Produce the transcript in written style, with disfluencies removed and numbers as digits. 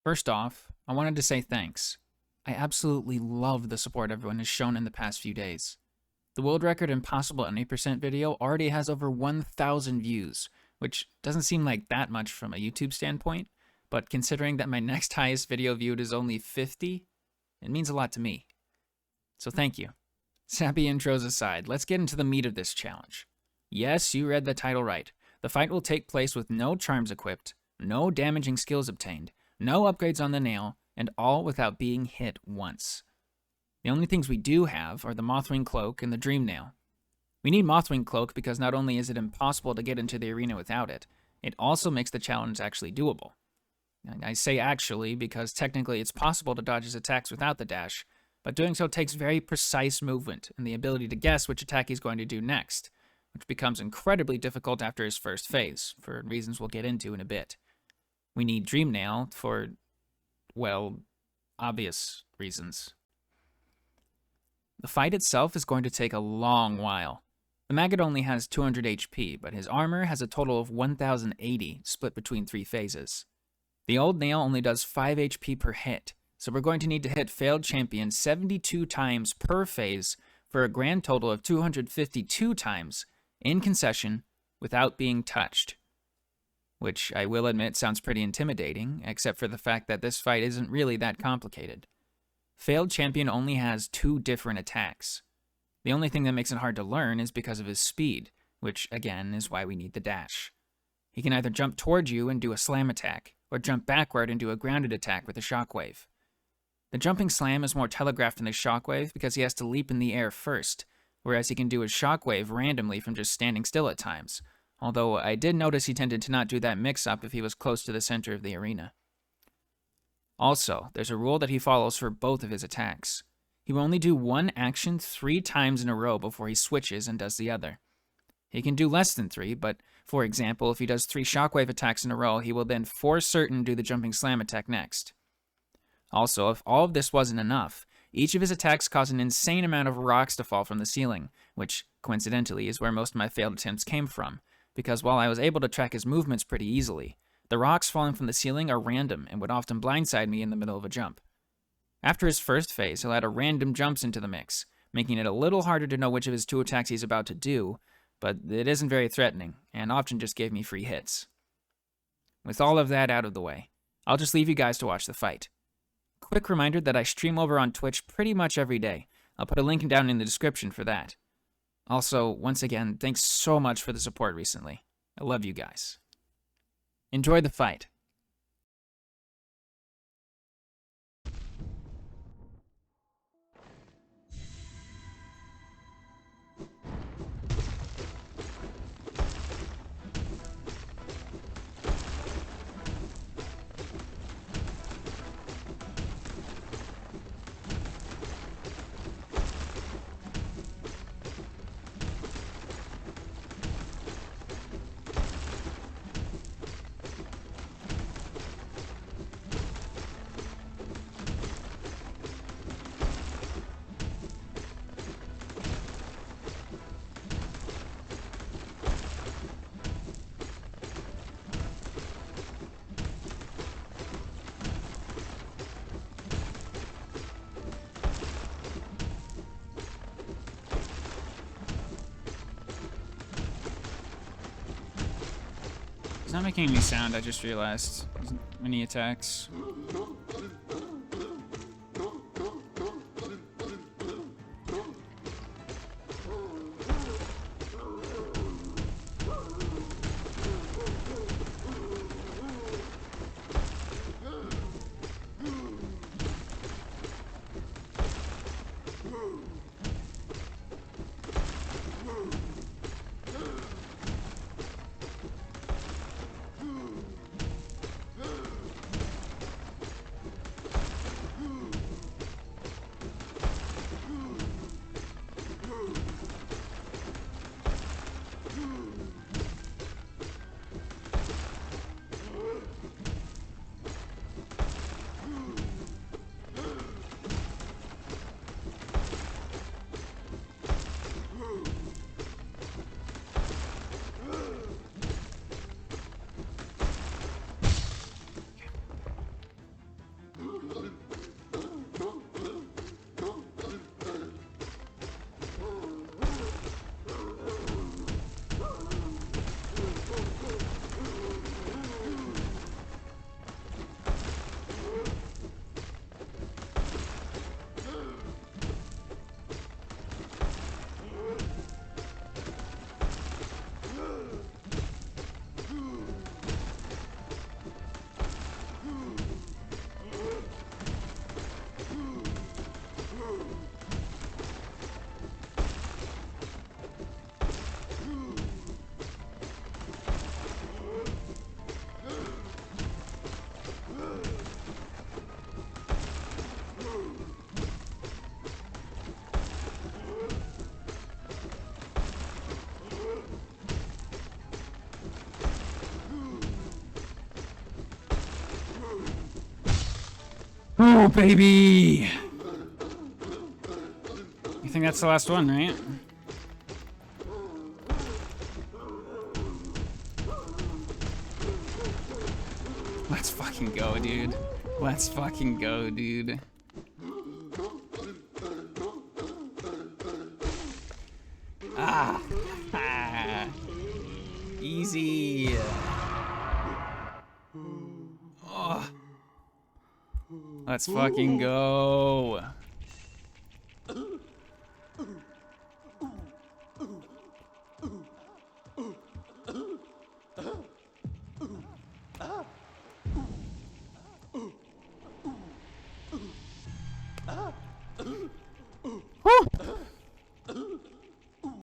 First off, I wanted to say thanks. I absolutely love the support everyone has shown in the past few days. The world record impossible at 8% video already has over 1,000 views, which doesn't seem like that much from a YouTube standpoint, but considering that my next highest video viewed is only 50, it means a lot to me. So thank you. Sappy intros aside, let's get into the meat of this challenge. Yes, you read the title right. The fight will take place with no charms equipped, no damaging skills obtained, no upgrades on the nail, and all without being hit once. The only things we do have are the Mothwing Cloak and the Dream Nail. We need Mothwing Cloak because not only is it impossible to get into the arena without it, it also makes the challenge actually doable. I say actually because technically it's possible to dodge his attacks without the dash, but doing so takes very precise movement and the ability to guess which attack he's going to do next, which becomes incredibly difficult after his first phase, for reasons we'll get into in a bit. We need Dream Nail for, well, obvious reasons. The fight itself is going to take a long while. The Maggot only has 200 HP, but his armor has a total of 1080 split between 3 phases. The old nail only does 5 HP per hit, so we're going to need to hit Failed Champion 72 times per phase for a grand total of 252 times in concession without being touched. Which I will admit sounds pretty intimidating, except for the fact that this fight isn't really that complicated. Failed Champion only has 2 different attacks. The only thing that makes it hard to learn is because of his speed, which again is why we need the dash. He can either jump towards you and do a slam attack, or jump backward and do a grounded attack with a shockwave. The jumping slam is more telegraphed than the shockwave because he has to leap in the air first, whereas he can do his shockwave randomly from just standing still at times, although I did notice he tended to not do that mix-up if he was close to the center of the arena. Also, there's a rule that he follows for both of his attacks. He will only do one action 3 times in a row before he switches and does the other. He can do less than 3, but for example, if he does 3 shockwave attacks in a row, he will then for certain do the jumping slam attack next. Also, if all of this wasn't enough, each of his attacks cause an insane amount of rocks to fall from the ceiling, which, coincidentally, is where most of my failed attempts came from, because while I was able to track his movements pretty easily, the rocks falling from the ceiling are random and would often blindside me in the middle of a jump. After his first phase, he'll add a random jumps into the mix, making it a little harder to know which of his 2 attacks he's about to do, but it isn't very threatening, and often just gave me free hits. With all of that out of the way, I'll just leave you guys to watch the fight. Quick reminder that I stream over on Twitch pretty much every day. I'll put a link down in the description for that. Also, once again, thanks so much for the support recently. I love you guys. Enjoy the fight. It's not making any sound, I just realized. Mini attacks. Oh, baby! You think that's the last one, right? Let's fucking go, dude. Let's fucking go, dude. Ah! Easy. Oh. Let's fucking go.